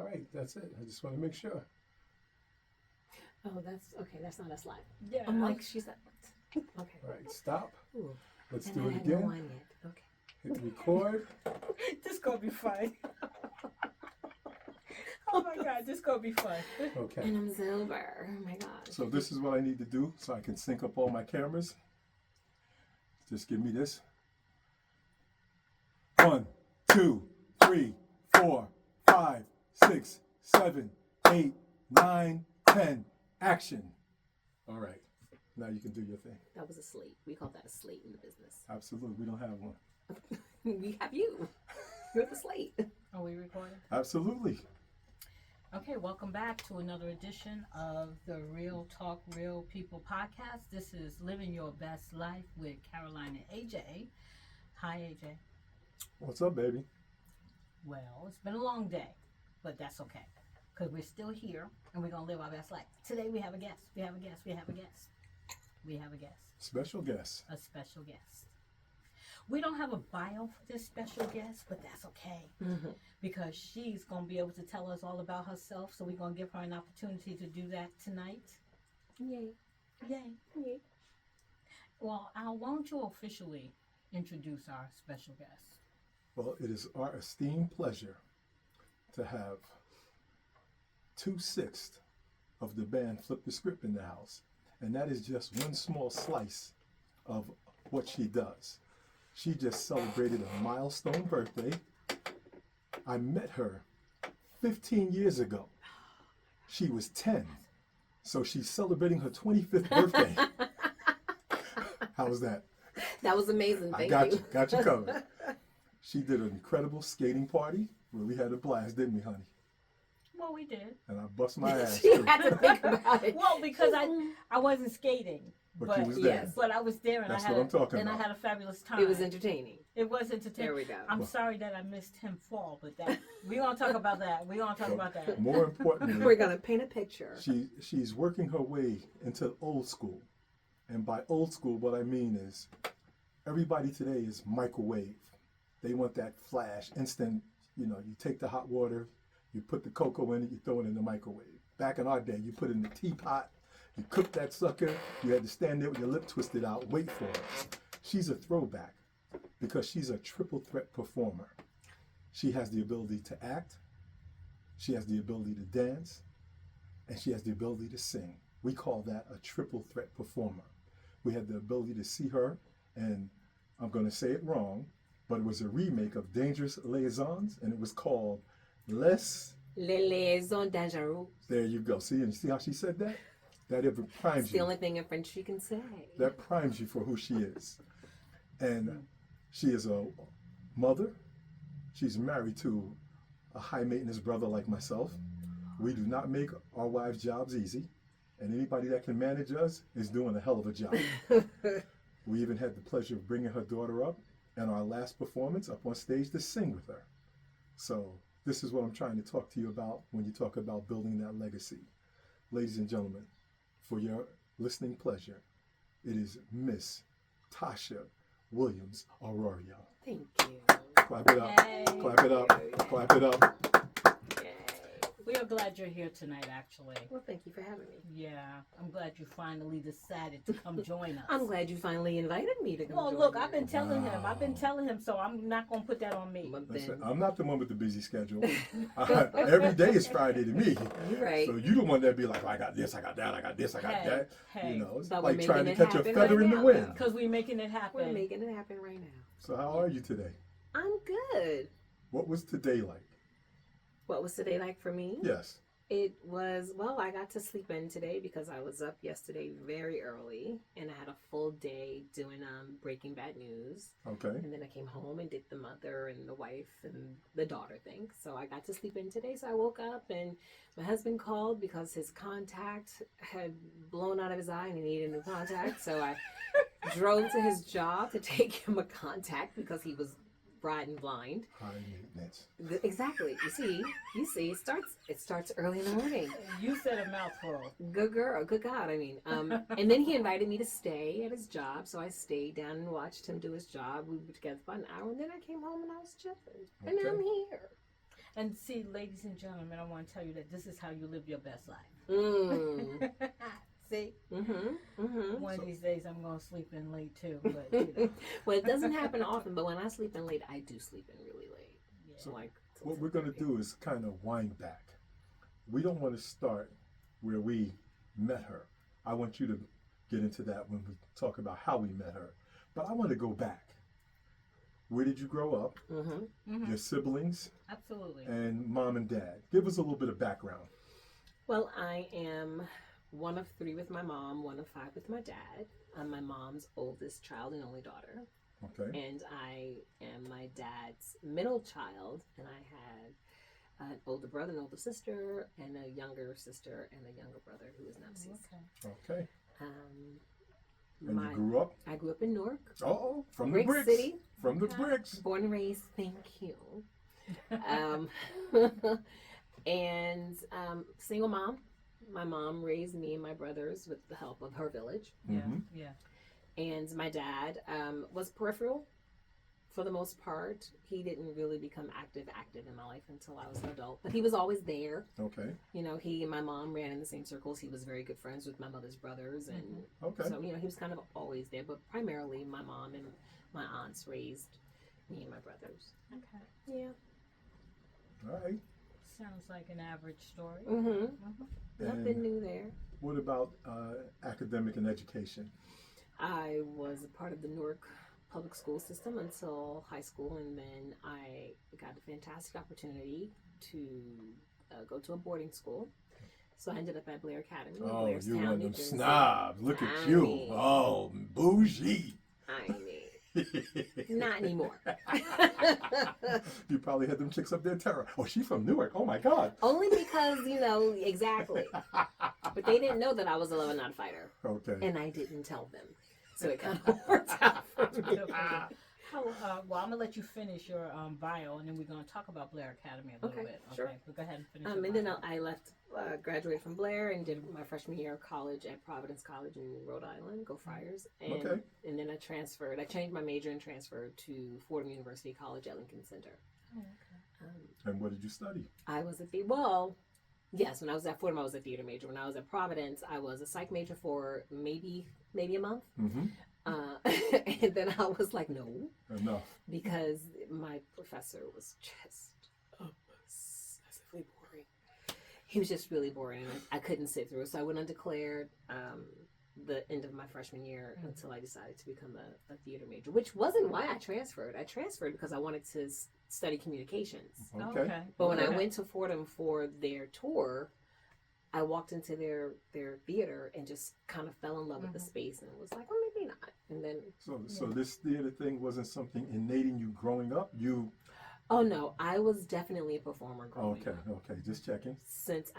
right, that's it. I just want to make sure. Oh, that's okay. That's not us live. Yeah. I'm like, she's like, what? Okay. All right, stop. Ooh. Let's And do I it had again. no wine yet. Okay. Hit record. This gonna be fun. Oh my God, this gonna be fun. Okay. And I'm sober. Oh my gosh. So this is what I need to do so I can sync up all my cameras. Just give me this. 1, 2, 3, 4, 5, 6, 7, 8, 9, 10. Action. All right. Now you can do your thing. That was a slate. We call that a slate in the business. Absolutely. We don't have one. We have you. You're the slate. Are we recording? Absolutely. Okay, welcome back to another edition of the Real Talk Real People podcast. This is Living Your Best Life with Karoline and AJ. Hi, AJ. What's up, baby? Well, it's been a long day, but that's okay because we're still here and we're going to live our best life. Today we have a guest. We have a guest. We have a guest. We have a guest. Special guest. A special guest. We don't have a bio for this special guest, but that's okay because she's going to be able to tell us all about herself. So we're going to give her an opportunity to do that tonight. Yay. Yay. Yay. Well, Al, why don't you officially introduce our special guest? Well, it is our esteemed pleasure to have 2/6 of the band Flip the Script in the house. And that is just one small slice of what she does. She just celebrated a milestone birthday. I met her 15 years ago. She was 10. So she's celebrating her 25th birthday. How was that? That was amazing. Thank you. Got you covered. She did an incredible skating party where we had a blast, didn't we, honey? Well, we did. And I bust my ass She too. had to think about it. Well, because I wasn't skating. But you was there. yes. But I was there and That's I had what I'm talking and about. I had a fabulous time. It was entertaining. It was entertaining. There we go. I'm sorry that I missed him fall, but that we're gonna talk about that. We're gonna talk about that. More importantly, We're going to paint a picture. she's working her way into old school. And by old school, what I mean is everybody today is microwave. They want that flash, instant, you take the hot water, you put the cocoa in it, you throw it in the microwave. Back in our day, you put it in the teapot, you cook that sucker, you had to stand there with your lip twisted out, wait for it. She's a throwback because she's a triple threat performer. She has the ability to act, she has the ability to dance, and she has the ability to sing. We call that a triple threat performer. We had the ability to see her, and I'm going to say it wrong, but it was a remake of Dangerous Liaisons, and it was called Les Liaisons dangereuses. There you go. See, and see how she said that? That ever primes It's the you. only thing in French you can say. That primes you for who she is. And she is a mother. She's married to a high maintenance brother like myself. We do not make our wives' jobs easy. And anybody that can manage us is doing a hell of a job. We even had the pleasure of bringing her daughter up and our last performance up on stage to sing with her. So this is what I'm trying to talk to you about when you talk about building that legacy. Ladies and gentlemen, for your listening pleasure, it is Miss Tasha Williams-Arroyo. Thank you. Clap it up. Yay. Clap it up. Clap it up. Yay. We are glad you're here tonight, actually. Well, thank you for having me. Yeah, I'm glad you finally decided to come join us. I'm glad you finally invited me to come Well, join look, you. I've been telling him, so I'm not gonna put that on me. But Listen, then, I'm not the one with the busy schedule. Every day is Friday to me. you're right. So you the one that be like, I got this, I got that, I got this, I got Hey, that. hey. You know, it's But we're like trying to making it catch a happen feather right in the now, wind. though. Because we're making it happen. We're making it happen right now. So how are you today? I'm good. What was today like? What was today like for me? Yes. It was, well, I got to sleep in today because I was up yesterday very early and I had a full day doing Breaking Bad News. Okay. And then I came home and did the mother and the wife and the daughter thing. So I got to sleep in today. So I woke up and my husband called because his contact had blown out of his eye and he needed a new contact. So I drove to his job to take him a contact because he was riding blind. High maintenance. Exactly. You see, it starts early in the morning. You said a mouthful. Good girl, good God. I mean, and then he invited me to stay at his job, so I stayed down and watched him do his job. We were together for an hour, and then I came home and I was chilling, and Okay. I'm here. And see, ladies and gentlemen, I want to tell you that this is how you live your best life. Mm. See? One of these days I'm going to sleep in late too. But, you know. Well, it doesn't happen often, but when I sleep in late, I do sleep in really late. Yeah. So like, What we're going to do is kind of wind back. We don't want to start where we met her. I want you to get into that when we talk about how we met her. But I want to go back. Where did you grow up? Your siblings? Absolutely. And mom and dad. Give us a little bit of background. Well, I am one of 3 with my mom, one of 5 with my dad. I'm my mom's oldest child and only daughter. Okay. And I am my dad's middle child, and I had an older brother, an older sister, and a younger sister, and a younger brother who is now deceased. Okay. And You grew up? I grew up in Newark. Oh, from Brick the bricks. City. From the bricks. Born and raised, thank you. And single mom. My mom raised me and my brothers with the help of her village. Yeah. And my dad was peripheral for the most part. He didn't really become active in my life until I was an adult. But he was always there. Okay. You know, he and my mom ran in the same circles. He was very good friends with my mother's brothers. And so, you know, he was kind of always there. But primarily my mom and my aunts raised me and my brothers. Okay. Yeah. All right. Sounds like an average story. Nothing new there. What about academic and education? I was a part of the Newark public school system until high school, and then I got a fantastic opportunity to go to a boarding school. So I ended up at Blair Academy. Oh, Blairstown, you one of New them Jersey. snobs. Look at I you. mean- Oh, bougie. I mean, not anymore. You probably had them chicks up there terror. Oh, she's from Newark. Oh my God. Only because, you know, exactly. But they didn't know that I was a Love and Not fighter. Okay. And I didn't tell them. So it kind of worked out for me. Well, I'm gonna let you finish your bio, and then we're gonna talk about Blair Academy a little Okay, bit. sure. But go ahead and finish. And your then bio. I left, graduated from Blair and did my freshman year of college at Providence College in Rhode Island. Go Friars! And and then I transferred. I changed my major and transferred to Fordham University College at Lincoln Center. Oh, okay. And what did you study? I was at yes, when I was at Fordham, I was a theater major. When I was at Providence, I was a psych major for maybe a month. And then I was like, no. Enough. Because my professor was just obsessively boring. He was just really boring. I couldn't sit through it. So I went undeclared the end of my freshman year until I decided to become a theater major, which wasn't why I transferred. I transferred because I wanted to study communications. Okay. But when I went to Fordham for their tour, I walked into their theater and just kind of fell in love with the space and was like, well, maybe not. And then So this theater thing wasn't something innate in you growing up? Oh no, I was definitely a performer growing up. Okay, just checking. Since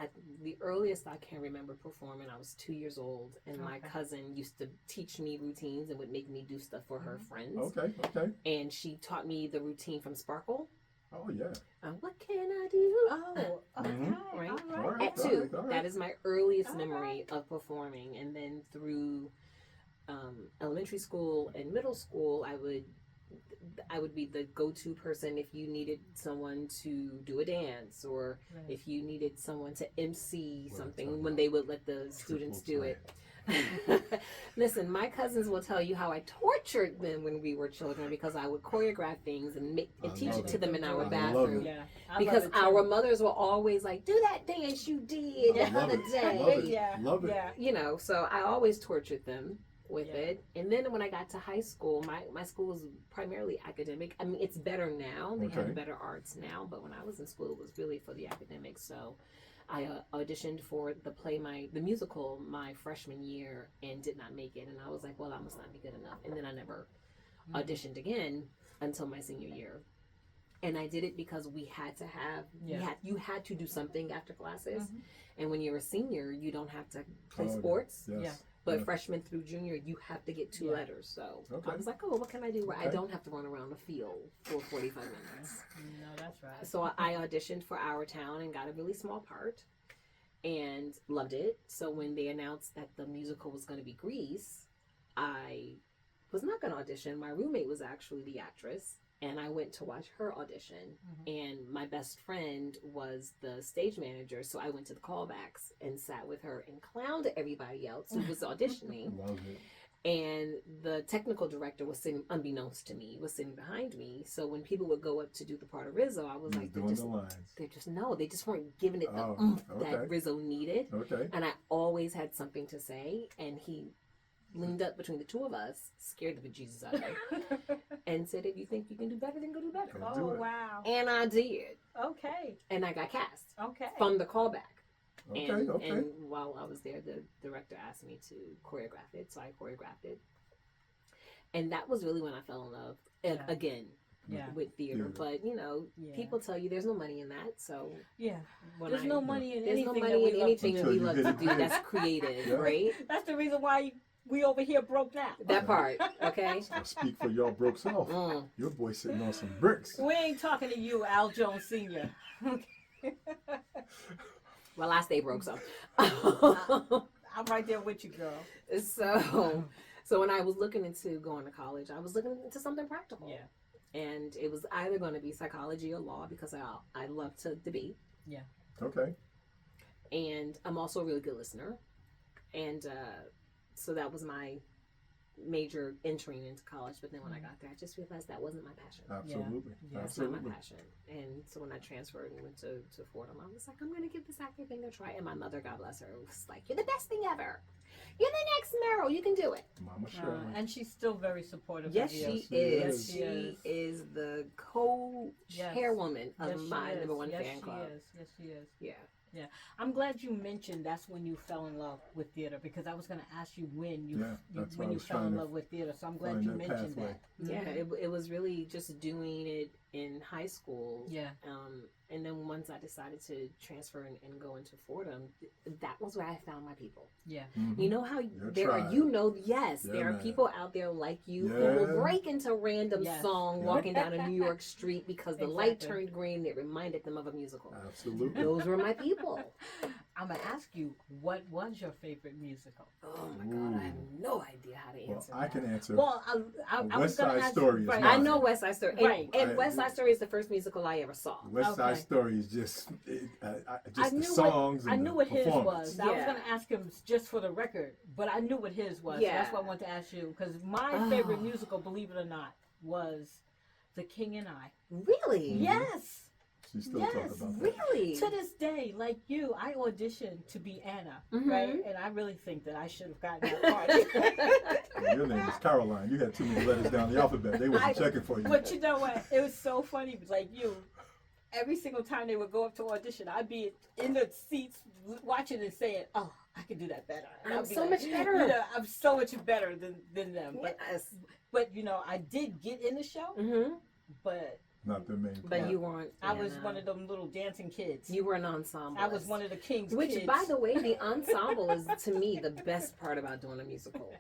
the earliest I can remember performing, I was 2 years old, and my cousin used to teach me routines and would make me do stuff for her friends. Okay. And she taught me the routine from Sparkle. Oh yeah. What can I do? Oh, okay. Right. All right. At 2, all right. that is my earliest memory of performing, and then through elementary school and middle school, I would be the go-to person if you needed someone to do a dance, or if you needed someone to MC something when they would let the students do it. Listen, my cousins will tell you how I tortured them when we were children, because I would choreograph things and teach it to them in our bathroom. Yeah, because our mothers were always like, do that dance you did the other day. Love it. You know, so I always tortured them with it. And then when I got to high school, my school was primarily academic. I mean, it's better now. They have better arts now. But when I was in school, it was really for the academics. So I auditioned for the musical my freshman year and did not make it. And I was like, well, I must not be good enough. And then I never auditioned again until my senior year. And I did it because we had to have, you had to do something after classes. And when you're a senior, you don't have to play sports. Yes. But freshman through junior, you have to get 2 letters. So I was like, oh, what can I do where I don't have to run around the field for 45 minutes? No, that's right. So I auditioned for Our Town and got a really small part and loved it. So when they announced that the musical was going to be Grease, I was not going to audition. My roommate was actually the actress. and I went to watch her audition. Mhm. And my best friend was the stage manager, so I went to the callbacks and sat with her and clowned everybody else who was auditioning. Love it. And the technical director was sitting, unbeknownst to me, was sitting behind me. So when people would go up to do the part of Rizzo, I was You like, doing the lines. they just weren't giving it the Oh, oomph okay. that Rizzo needed. Okay. And I always had something to say, and he leaned up between the two of us, scared the bejesus out of me, and said, if you think you can do better, then go do better. Go do Oh it. wow. And I did. Okay. And I got cast Okay. from the callback. Okay. And, Okay. and while I was there, the director asked me to choreograph it, so I choreographed it. And that was really when I fell in love again Yeah. with theater. Theater. But Yeah. people tell you there's no money in that. So Yeah. when There's no money in there's anything no that money we in love anything to that do. we Until love you to hit do it big. that's creative, Yeah. right? That's the reason why we over here broke now. That part, okay. I speak for y'all broke self. Mm. Your boy sitting on some bricks. We ain't talking to you, Al Jones Sr. Well, I stay broke, so. I'm right there with you, girl. So when I was looking into going to college, I was looking into something practical. Yeah. And it was either going to be psychology or law because I love to debate. Okay. And I'm also a really good listener. And so that was my major entering into college. But then when I got there, I just realized that wasn't my passion. Absolutely. Yeah. That's not Absolutely. my passion. And so when I transferred and went to Fordham, I was like, I'm going to give this acting thing a try. And my mother, God bless her, was like, you're the best thing ever. You're the next Meryl. You can do it. Mama Shirley. And she's still very supportive Yes, of you. she she is. is. She is the co-chairwoman of Yes, she my is. number one Yes, fan she club. is. Yes, she is. Yeah. I'm glad you mentioned that's when you fell in love with theater, because I was going to ask you when you Yeah, that's what when I you was fell trying in to love with theater. So I'm glad find you that mentioned pathway. that. Yeah, Mhm. it was really just doing it in high school. Yeah. And then once I decided to transfer and go into Fordham, that was where I found my people. Yeah. Mhm. You know how Your there tribe. are, Yeah, there are man. people out there like you who Yeah. will break into random Yes. song Yeah. walking down a New York street because the light Exactly. turned green. It reminded them of a musical. Absolutely. Those were my people. I'm going to ask you, what was your favorite musical? Oh my God, I have no idea how to Well, answer I that. can answer. Well, I was West going to Side ask Story is right. I mine. know West Side Story. Right. And West Side Story is the first musical I ever saw. West Side Okay. Story is just I the knew songs I and knew the what his performance. was. I was Yeah. going to ask him just for the record, but I knew what his was. Yeah. So that's why I wanted to ask you, because my Oh. favorite musical, believe it or not, was The King and I. Really? Mhm. Yes. She still Yes, talk about that. Really? To this day, like you, I auditioned to be Anna, Mhm. right? And I really think that I should have gotten that part. Well, your name is Karoline. You had too many letters down the alphabet. They wasn't checking for you. But you know what? It was so funny. Like you, every single time they would go up to audition, I'd be in the seats watching and saying, "Oh, I can do that better." And I'm I'd be so like, much better. You know, I'm so much better than them. Yes. But you know, I did get in the show, Mm-hmm. but Not the main. But part. you weren't. I was Anna. one of them little dancing kids. You were an ensemble. I was one of the king's Which, kids. by the way, the ensemble is to me the best part about doing a musical.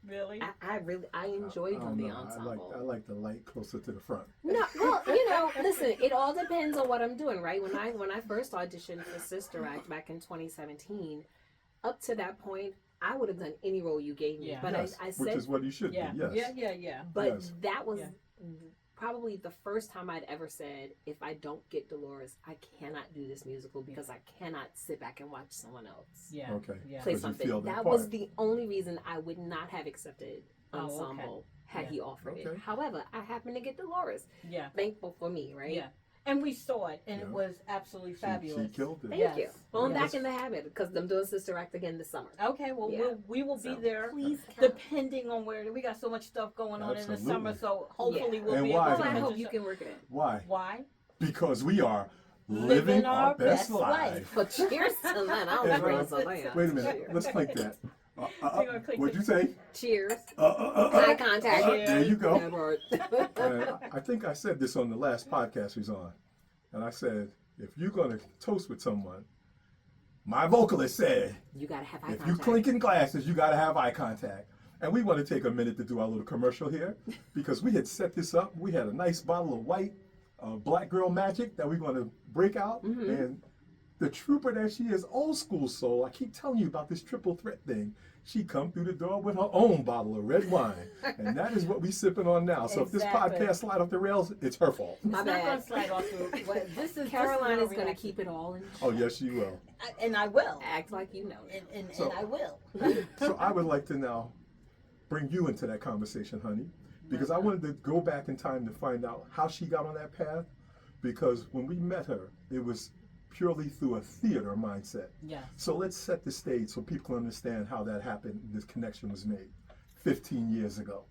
Really? I enjoy I don't doing the know. ensemble. I like the light closer to the front. No, well, you know, listen, it all depends on what I'm doing, right? When I first auditioned for Sister Act back in 2017, up to that point, I would have done any role you gave me. Yeah. But Yes, I which said, is what you should Yeah. do. Yes. Yeah. but Yes. that was Yeah. probably the first time I'd ever said, if I don't get Dolores, I cannot do this musical because I cannot sit back and watch someone else Yeah. Okay. Yeah. play 'Cause you something. feel that That part. was the only reason I would not have accepted Oh, okay. ensemble had Yeah. he offered it. Okay. However, I happened to get Dolores. Yeah. Thankful for me, right? Yeah. And we saw it, and it Yeah. was absolutely fabulous. She killed it. Thank Yes. you. Well, I'm Yes. back in the habit because I'm doing Sister Act again this summer. Okay, well, Yeah. we will So, be there. Please come. Depending on where we got so much stuff going on in the summer, Absolutely. so hopefully Yeah. we'll And be why, able Well, to. I John? hope you can work it in. Why? Why? Because we are living our best life. But cheers to that. I Hey, don't drink, so yeah. Wait a minute. Cheers. Let's click that. We're gonna click What'd you this. say? Cheers. Eye Eye contact. There you go. Yeah, Bart. And I think I said this on the last podcast we was on. And I said, if you're going to toast with someone, my vocalist said, You gotta have eye if you contact. clinking glasses, you got to have eye contact. And we want to take a minute to do our little commercial here because we had set this up. We had a nice bottle of white black girl magic that we're going to break out. Mhm. And the trooper that she is, old school soul, I keep telling you about this triple threat thing. she come through the door with her own bottle of red wine. And that is what we sipping on now. So if this Exactly. podcast slide off the rails, it's her fault. My It's not going bad. to slide off the. What, Caroline this is going to reaction. keep it all in check. Oh, yes, she will. And I will. Act like you know it. And I will. So I would like to now bring you into that conversation, honey, because I wanted to go back in time to find out how she got on that path. Because when we met her, it was purely through a theater mindset. Yes. So let's set the stage so people can understand how that happened, this connection was made 15 years ago.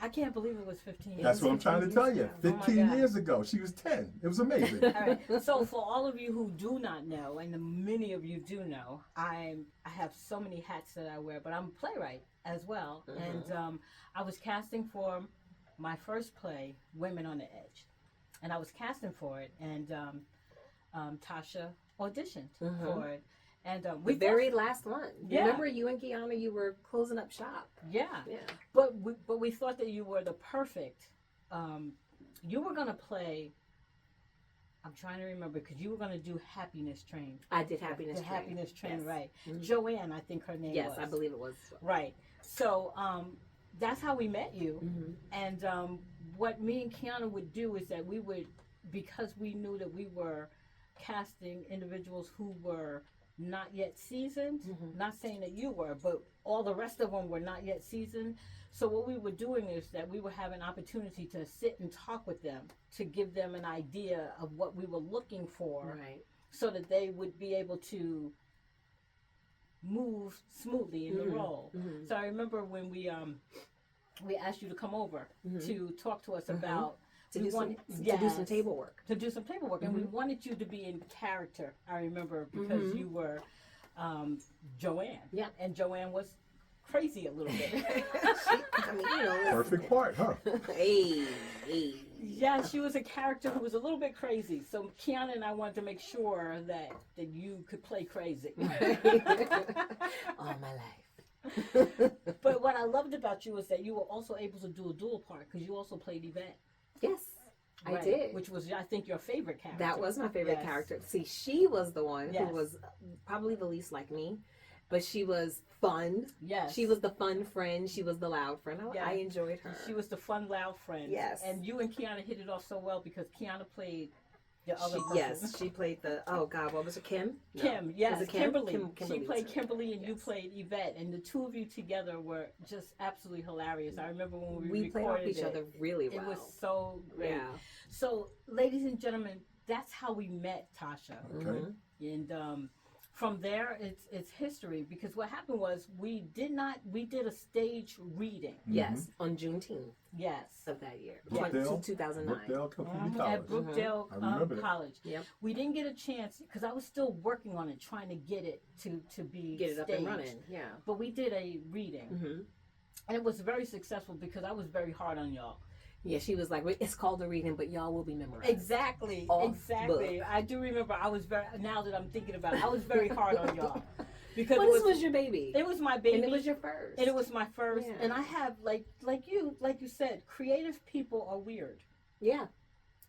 I can't believe it was 15 years. That's what I'm trying to tell you. 15 God. years ago. She was 10. It was amazing. All right. So for all of you who do not know, and many of you do know, I have so many hats that I wear, but I'm a playwright as well. And I was casting for my first play, Women on the Edge. And I was casting for it, and Tasha auditioned for it. And The very last one. Yeah. Remember you and Kiana, you were closing up shop. Yeah. But we thought that you were the perfect. You were gonna play. I'm trying to remember because you were gonna do Happiness Train. I did Happiness The Train. Happiness Train, Yes. right? Mhm. Joanne, I think her name was. Yes, I believe it was. Right. So that's how we met you. Mhm. And what me and Kiana would do is that we would, because we knew that we were casting individuals who were not yet seasoned, not saying that you were, but all the rest of them were not yet seasoned. So what we were doing is that we would have an opportunity to sit and talk with them to give them an idea of what we were looking for, Right. so that they would be able to move smoothly in the role. So I remember when we asked you to come over to talk to us about To we do, some, wanted- to do some table work. to do some paperwork, and we wanted you to be in character. I remember because you were Joanne, Yeah. and Joanne was crazy a little bit. I mean, you know. Perfect part, huh? Hey, hey. Yeah, she was a character who was a little bit crazy. So Kiana and I wanted to make sure that you could play crazy. All my life. But what I loved about you is that you were also able to do a dual part because you also played Yvette. Yes, I Right, did. which was, I think, your favorite character. That was my favorite Yes. character. See, she was the one Yes. who was probably the least like me, but she was fun. Yes. She was the fun friend. She was the loud friend. Yeah. I enjoyed her. She was the fun, loud friend. Yes. And you and Kiana hit it off so well because Kiana played the other person. Yes, she played the, oh God, what was it, Kim? No. Kim, yes, Was it Kim? Kimberly. Kimberly She played was her. Kimberly and you Yes. played Yvette, and the two of you together were just absolutely hilarious. I remember when We played off recorded each other really well. It was so great. Yeah. So, ladies and gentlemen, that's how we met Tasha. Okay. And from there, it's history because what happened was we did a stage reading. Yes, on Juneteenth Yes. of that year, Brookdale? 2009. Brookdale Community College. At Brookdale I remember that. College. Yep. We didn't get a chance because I was still working on it, trying to get it to be Get it up and staged. running. Yeah. But we did a reading, hmm and it was very successful because I was very hard on y'all. Yeah, she was like, it's called a reading, but y'all will be memorized. Exactly, Off exactly. book. I do remember. I was very. Now that I'm thinking about it, I was very hard on y'all because Well, it this was your baby. it was my baby. And it was your first. And it was my first. Yeah. And I have like you said, creative people are weird. Yeah,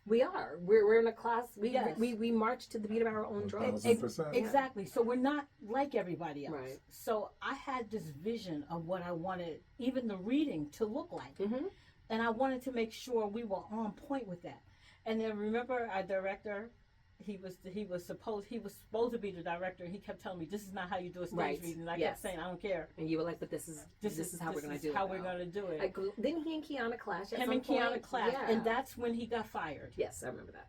we are. We're in a class. Yes. We march to the beat of our own drums. 1000%. Exactly. So we're not like everybody else. Right. So I had this vision of what I wanted, even the reading, to look like. Mm-hmm. And I wanted to make sure we were on point with that. And then remember our director, he was supposed to be the director, and he kept telling me, this is not how you do a stage Right. reading. And I Yes. kept saying, I don't care. And you were like, but this is how we're gonna do it. How we're now. gonna do it. Like, didn't he and Kiana clash at Him some and Kiana point? clashed, Yeah. and that's when he got fired. Yes, I remember that.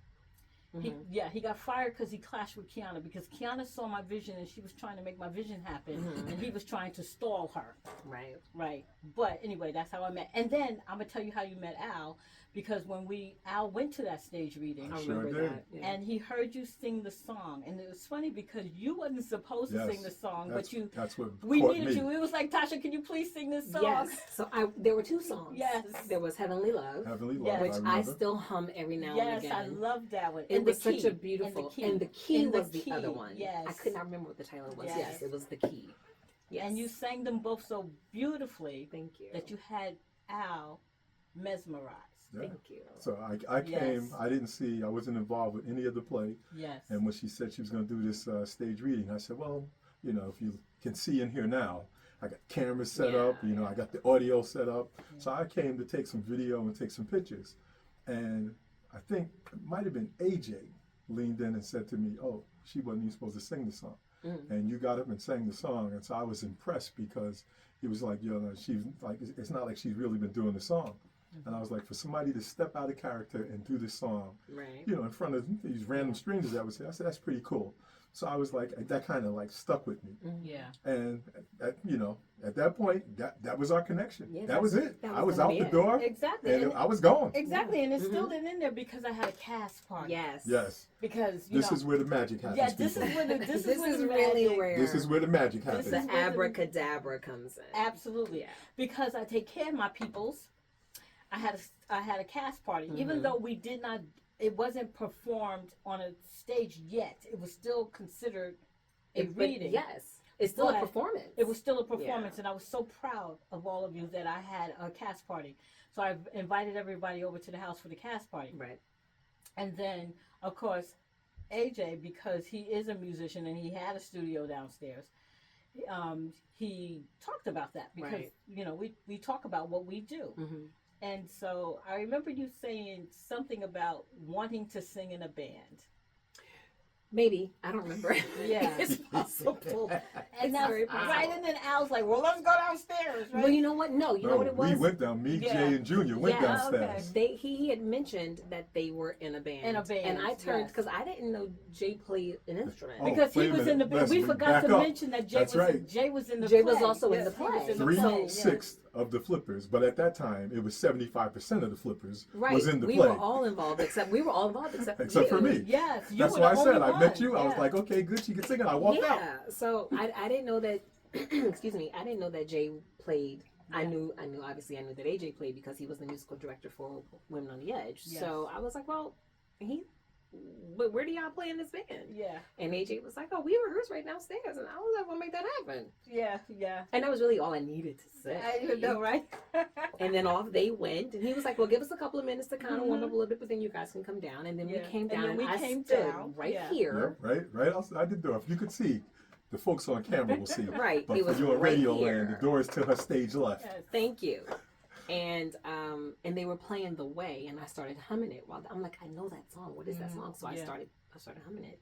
He got fired because he clashed with Kiana because Kiana saw my vision and she was trying to make my vision happen, and he was trying to stall her. Right. Right. But anyway, that's how I met. And then I'm gonna tell you how you met Al, because when Al went to that stage reading, I Sure remember did. that. Yeah. and he heard you sing the song, and it was funny because you wasn't supposed to Yes. sing the song, That's, but you that's what we caught needed me. you. It was like, Tasha, can you please sing this song? Yes. So there were two songs. Yes. There was Heavenly Love, Heavenly Love, Yes. which I I remember. still hum every now and Yes, again. I love that one. It And was the such key. a beautiful, And the key and the key was the the other key. one. Yes. I could not remember what the title was. Yes. Yes, it was the key. Yes. And you sang them both so beautifully Thank you. that you had Al mesmerized. Yeah. Thank you. So I came, Yes. I wasn't involved with any of the play. Yes. And when she said she was going to do this stage reading, I said, well, if you can see and hear now, I got cameras set Yeah, up, you know, I got the audio set up. So I came to take some video and take some pictures. And I think it might have been AJ leaned in and said to me, oh, she wasn't even supposed to sing the song. And you got up and sang the song. And so I was impressed because he was like, you know, she's like, it's not like she's really been doing the song. And I was like, for somebody to step out of character and do this song, Right. you know, in front of these random strangers, I said, that's pretty cool. So I was like, that kind of like stuck with me. Yeah. And you know, at that point, that was our connection. Yeah, that was it. that I was was gonna out be the it. door, Exactly. and I was gone. Exactly, and it's Mhm. still in there because I had a cast party. Yes. Yes. Because This is where the magic happens. yeah, this people. is where the this This is where is the really magic- where This is where the magic happens. This is the where the- abracadabra comes in. Absolutely. Yeah. Because I take care of my peoples. I had a cast party, even Mhm. though we did not. It wasn't performed on a stage yet. It was still considered a But reading. yes. It's still a But performance. It was still a performance, and I was so proud of all of you that I had a cast party. So I invited everybody over to the house for the cast party. Right. And then, of course, AJ, because he is a musician and he had a studio downstairs, he talked about that because, Right. you know, we talk about what we do. Mm-hmm. And so I remember you saying something about wanting to sing in a band. Maybe. I don't remember. Yeah. It's possible. And It's that's very possible. right. And then Al's like, well, let's go downstairs, right? Well, you know what? No, you know what it was? We went down. Me, Yeah. Jay, and Junior went Yeah, downstairs. He had mentioned that they were in a band. In a band, And I turned yes. because I didn't know Jay played an instrument. Oh, because wait he a was minute. in the band. Let's We forgot back to up. mention that Jay That's was right. Jay was in the Jay play. was also in Yes, the he was play. in the play, yes. 3/6 of the flippers, but at that time it was 75% of the flippers Right. was in the we play. were all involved except Except for you. me. Yes, you That's were why I the said only I met one. you. I was Yeah. like, okay, good, she can sing it. I walked out. Yeah. So I didn't know that. Excuse me. I didn't know that Jay played. I Yeah. knew. Obviously, I knew that AJ played because he was the musical director for Women on the Edge. Yes. So I was like, well, but where do y'all play in this band? Yeah, And AJ was like, oh, we rehearse right downstairs. And I was like, we'll make that happen. yeah. And that was really all I needed to say. I know, right? And then off they went. And he was like, well, give us a couple of minutes to kind of warm up a little bit, but then you guys can come down. And then Yeah. we came And down. then And we I came stood down. right Yeah. here. Yeah, right outside the door. If you could see, the folks on camera will see. Right. But It for was you on right radio here. land, the door is to her stage left. Yes. Thank you. And they were playing The Way, and I started humming it. While I'm like, I know that song. What is that song? So I Yeah. started humming it.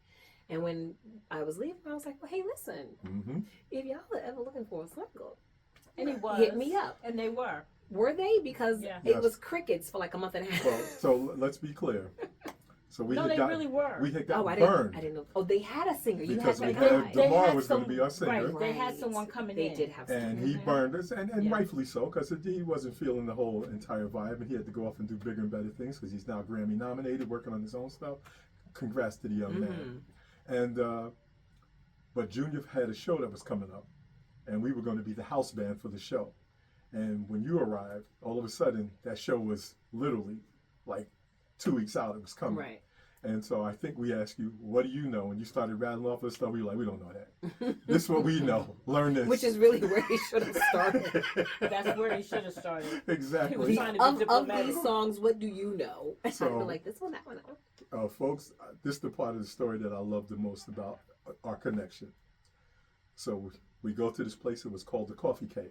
And when I was leaving, I was like, well, hey, listen, Mm-hmm. if y'all are ever looking for a single, And he was. hit me up. And they were. Were they? Because Yeah. it Yes. was crickets for like a month and a half. Well, so let's be clear. So we No, had they got really were. we had got Oh, I burned. didn't know. Oh, they had a singer. You Because had we that had guy. the- Damar had was gonna be our singer. Right, they had someone coming They in. did have And someone. he Mhm. burned us, and Yeah. rightfully so, because he wasn't feeling the whole entire vibe, and he had to go off and do bigger and better things because he's now Grammy nominated, working on his own stuff. Congrats to the young man. And but Junior had a show that was coming up, and we were going to be the house band for the show. And when you arrived, all of a sudden that show was literally like 2 weeks out. It was coming. Right. And so I think we asked you, what do you know? And you started rattling off this stuff. We were like, we don't know that. This is what we know. Learn this. Which is really where he should have started. That's where he should have started. Exactly. He was trying to be Of diplomatic. these songs, what do you know? So- I'm like, this one, that one, that one. Folks, this is the part of the story that I love the most about our connection. So we go to this place. It was called the Coffee Cave.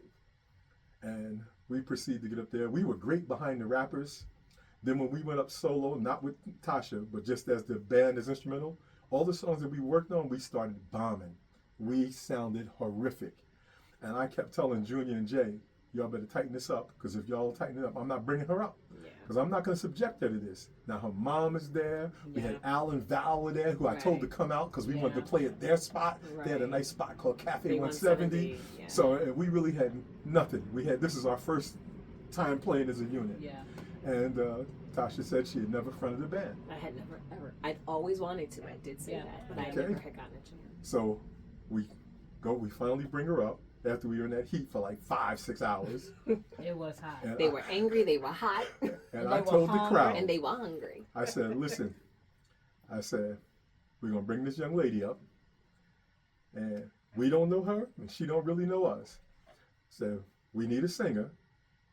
And we proceed to get up there. We were great behind the rappers. Then when we went up solo, not with Tasha, but just as the band as instrumental, all the songs that we worked on, we started bombing. We sounded horrific. And I kept telling Junior and Jay, y'all better tighten this up, because if y'all tighten it up, I'm not bringing her up. Yeah. Because I'm not going to subject her to this. Now, her mom is there. We had Yeah. Al and Val were there, who I told to Right. come out because we wanted to Yeah. play at their spot. They had a Right. nice spot called Cafe They 170. 170, yeah. So we really had nothing. This is our first time playing as a unit. Yeah. And Tasha said she had never fronted a band. I had never, ever. I'd always wanted to. I did say Yeah. that, but I Okay. never had gotten a chance. So we finally bring her up after we were in that heat for like 5-6 hours. It was hot. And They were angry, they were hot, and and I they were told the hungry, crowd, and they were hungry. I said, listen, we're going to bring this young lady up, and we don't know her, and she don't really know us. So we need a singer,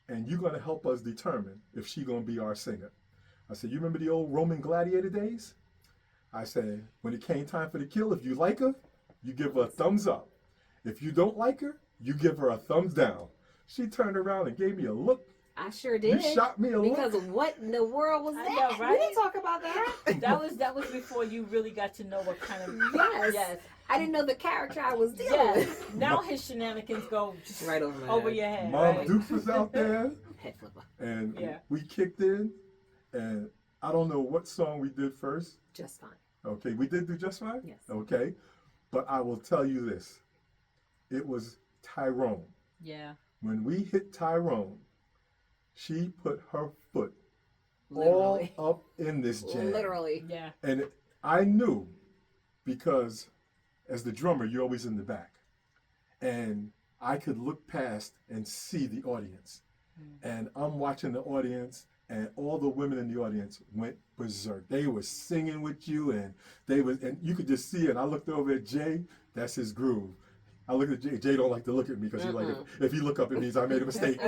and you're going to help us determine if she going to be our singer. I said, you remember the old Roman gladiator days? I said, when it came time for the kill, if you like her, you give her a thumbs up. If you don't like her, You give her a thumbs down. She turned around and gave me a look. I sure did. You shot me a look. Because what in the world was I that? know, right? We didn't talk about that. That was before you really got to know what kind of Yes. I didn't know the character I was dealing with. Now his shenanigans go Right over my over head. your head. Mom right? Dukes was out there, Head flipper. and Yeah. we kicked in, and I don't know what song we did first. Just fine. Okay, we did do Just Fine? Yes. Okay, but I will tell you this. It was Tyrone. Yeah. When we hit Tyrone, she put her foot Literally. all up in this jam. Literally. Yeah. And I knew, because as the drummer, you're always in the back. And I could look past and see the audience. And I'm watching the audience, and all the women in the audience went berserk. They were singing with you, and you could just see it. And I looked over at Jay, that's his groove. I looked at Jay. Jay don't like to look at me because he like, if he look up, it means I made a mistake.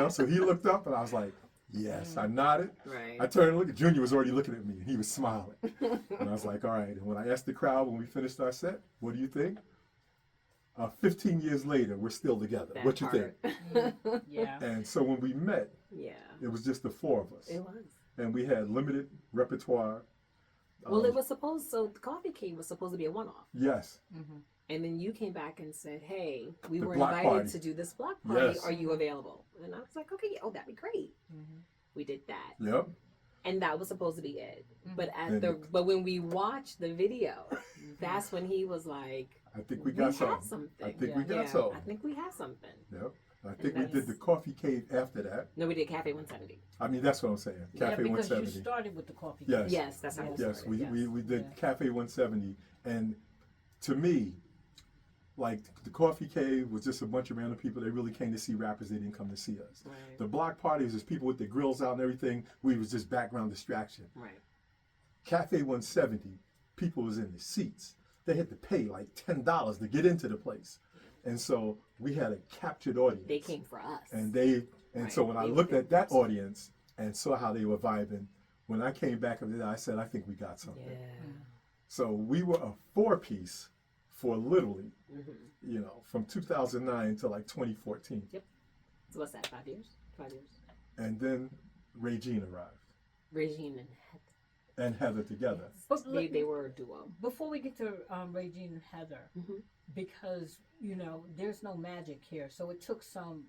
So he looked up, and I was like, yes. I nodded. Right. I turned and looked at Junior was already looking at me, and he was smiling. And I was like, all right. And when I asked the crowd when we finished our set, what do you think? 15 years later, we're still together. That What you part. think? Yeah. And so when we met, Yeah. it was just the four of us. It was. And we had limited repertoire. Well, it was so the Coffee Cave was supposed to be a one-off. Yes. And then you came back and said, hey, we The were block invited party. to do this block party. Yes. Are you available? And I was like, okay, oh, that'd be great. We did that. Yep. And that was supposed to be it. But And but when we watched the video, that's when he was like, I think we got had something. something. I think Yeah. we got something. I think we have something. Yep. I think we that's- did the Coffee Cave after that. No, we did Cafe 170. I mean, that's what I'm saying. Yeah, Cafe because 170. you started with the coffee. Yes. Yes, that's how we Yes, started. we did Yeah. Cafe 170, and to me, like the Coffee Cave was just a bunch of random people. They really came to see rappers. They didn't come to see us. Right. The block parties is people with their grills out and everything. We was just background distraction. Right. Cafe 170, people was in the seats. They had to pay like $10 to get into the place, and so we had a captured audience. They came for us. And Right. so when I They looked were at that audience and saw how they were vibing, when I came back of it, I said, I think we got something. Yeah. So we were a four-piece for literally, from 2009 to like 2014. Yep. So what's that, 5 years? 5 years. And then Regine arrived Regine and Heather. and Heather together. But They were a duo. before we get to Regine and Heather, Mhm. because there's no magic here, so it took some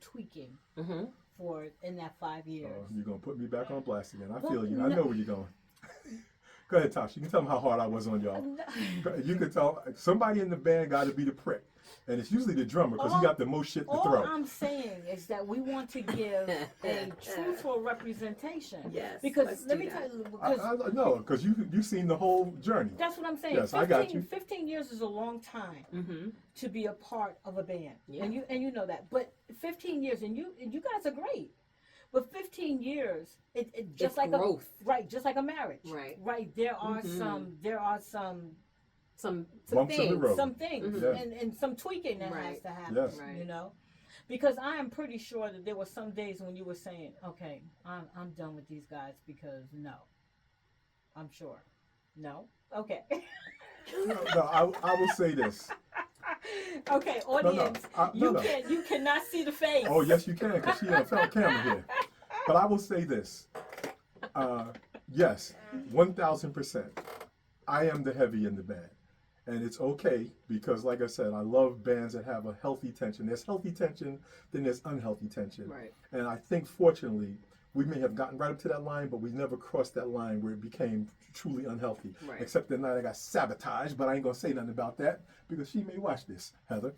tweaking Mm-hmm. for in that 5 years. You're going to put me back on blast again. I Well, feel you. I no- know where you're going. Go ahead, Tasha. You can tell them how hard I was on y'all. You can tell somebody in the band got to be the prick. And it's usually the drummer because he got the most shit to All throw. I'm saying is that we want to give a truthful representation. Yes, Because let's let do me that. tell you, because I know, because you've seen the whole journey. that's what I'm saying. Yes, I got you. 15 years is a long time Mm-hmm. to be a part of a band, Yeah. and you know that. But 15 years, and you guys are great. But 15 years, it just It's like growth. just like a marriage, Right. Right. There are Some Bumps in the things. road. some things Yeah. and some tweaking that has Right. to happen. Yes. Right. Because I am pretty sure that there were some days when you were saying, "Okay, I'm done with these guys because no." I'm sure. No. Okay. No, I will say this. Okay, audience, no. you cannot see the face. Oh, yes, you can, because she on camera here. But I will say this. Yes, 1,000%. I am the heavy in the band. And it's okay because, like I said, I love bands that have a healthy tension. There's healthy tension, then there's unhealthy tension. Right. And I think, fortunately, we may have gotten right up to that line, but we never crossed that line where it became truly unhealthy. Right. Except the night I got sabotaged, but I ain't going to say nothing about that because she may watch this, Heather.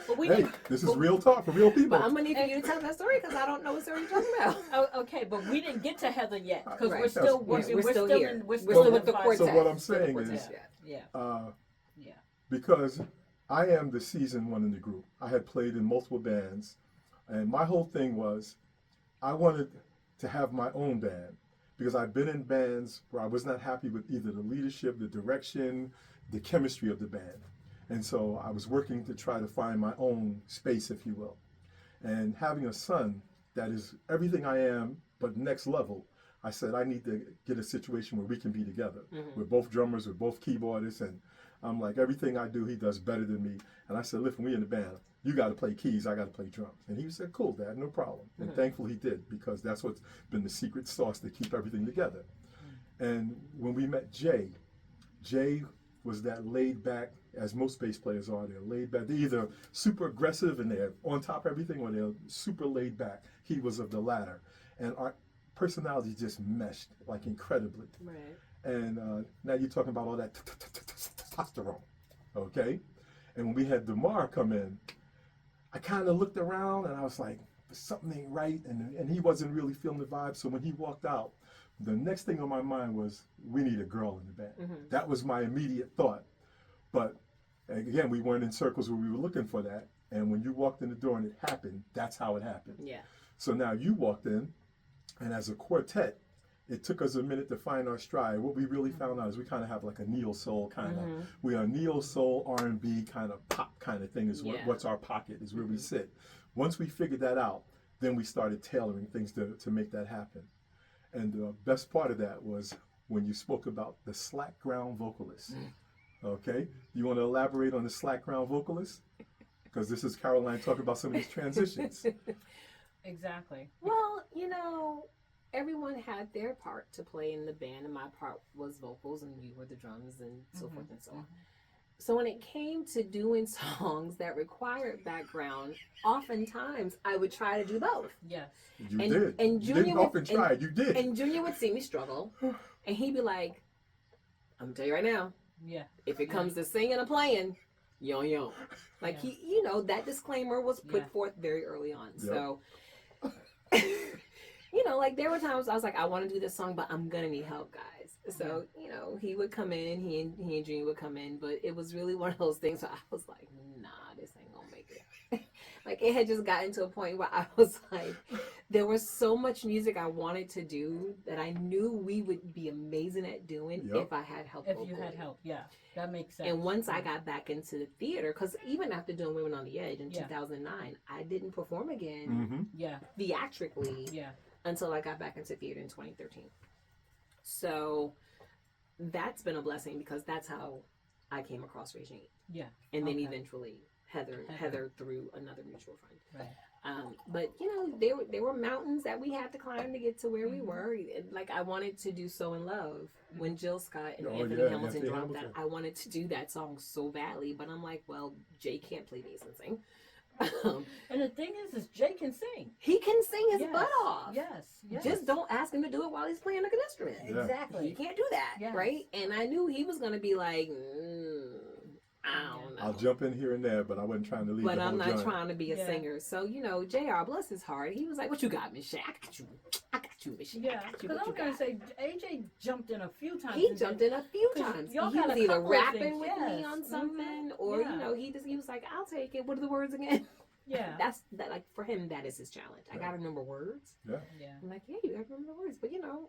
But we Hey, didn't. this is real talk for real people. But I'm gonna need for you to tell that story because I don't know what story you're talking about. Oh, okay, but we didn't get to Heather yet because Right. we're still Yes, working. we're still here. We're We're still still with the in quartet. So what I'm Still the saying quartet, is, Yeah. Yeah. because I am the seasoned one in the group. I had played in multiple bands, and my whole thing was I wanted to have my own band because I've been in bands where I was not happy with either the leadership, the direction, the chemistry of the band. And so I was working to try to find my own space, if you will. And having a son that is everything I am, but next level, I said I need to get a situation where we can be together. We're both drummers, we're both keyboardists, and I'm like, everything I do, he does better than me. And I said, listen, we in the band. You got to play keys. I got to play drums. And he said, cool, Dad, no problem. And thankfully he did, because that's what's been the secret sauce to keep everything together. And when we met Jay was that laid back, as most bass players are. They're laid back. They're either super aggressive and they're on top of everything, or they're super laid back. He was of the latter. And our personality just meshed like incredibly. Right. And now you're talking about all that testosterone, okay? And when we had DeMar come in, I kind of looked around and I was like, something ain't right, and he wasn't really feeling the vibe. So when he walked out, the next thing on my mind was, we need a girl in the band. That was my immediate thought. But again, we weren't in circles where we were looking for that. And when you walked in the door and it happened, that's how it happened. Yeah. So now you walked in, and as a quartet, it took us a minute to find our stride. What we really found out is we kind of have like a neo-soul kind of, we are neo-soul, R&B kind of pop kind of thing is what's our pocket, is where we sit. Once we figured that out, then we started tailoring things to make that happen. And the best part of that was when you spoke about the slack ground vocalist. Okay? You want to elaborate on the slack ground vocalist? Because this is Karoline talking about some of these transitions. Exactly. Well, you know, everyone had their part to play in the band, and my part was vocals, and you were the drums, and so forth and so on. So when it came to doing songs that required background, oftentimes I would try to do both. Yes. You did. And you Junior didn't often try. You did. And Junior would see me struggle, and he'd be like, "I'm gonna tell you right now, if it comes to singing or playing, yo." Like he, you know, that disclaimer was put forth very early on. So, you know, like there were times I was like, I want to do this song, but I'm gonna need help, guys. So, you know, he would come in, he and Junior would come in, but it was really one of those things where I was like, nah, this ain't gonna make it. Like it had just gotten to a point where I was like, there was so much music I wanted to do that I knew we would be amazing at doing if I had help. If you had help, that makes sense. And once I got back into the theater, because even after doing Women on the Edge in 2009, I didn't perform again theatrically until I got back into theater in 2013. So that's been a blessing, because that's how I came across Regine. Yeah. And then eventually Heather through another mutual friend. Right. But you know, there were mountains that we had to climb to get to where we were. Like I wanted to do "So in Love" when Jill Scott and Anthony Hamilton dropped that. I wanted to do that song so badly, but I'm like, well, Jay can't play bass and sing. And the thing is Jay can sing. He can sing his butt off. Yes. Just don't ask him to do it while he's playing an instrument. Yeah. Exactly. He can't do that, right? And I knew he was going to be like, I don't know. I'll jump in here and there, but I wasn't trying to leave. But I'm not trying to be a singer. So, you know, JR, bless his heart, he was like, what you got, Miss Shay? I got you, Miss Shay. Yeah, because I was going to say, AJ jumped in a few times. He jumped in a few times. He was either rapping with me on something, or, you know, he was like, I'll take it. What are the words again? Yeah. That's that, like, for him, that is his challenge. I got to remember words. Yeah. I'm like, yeah, you got to remember the words. But, you know,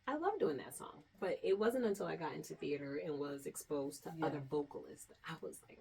I love doing that song. But it wasn't until I got into theater and was exposed to other vocalists that I was like,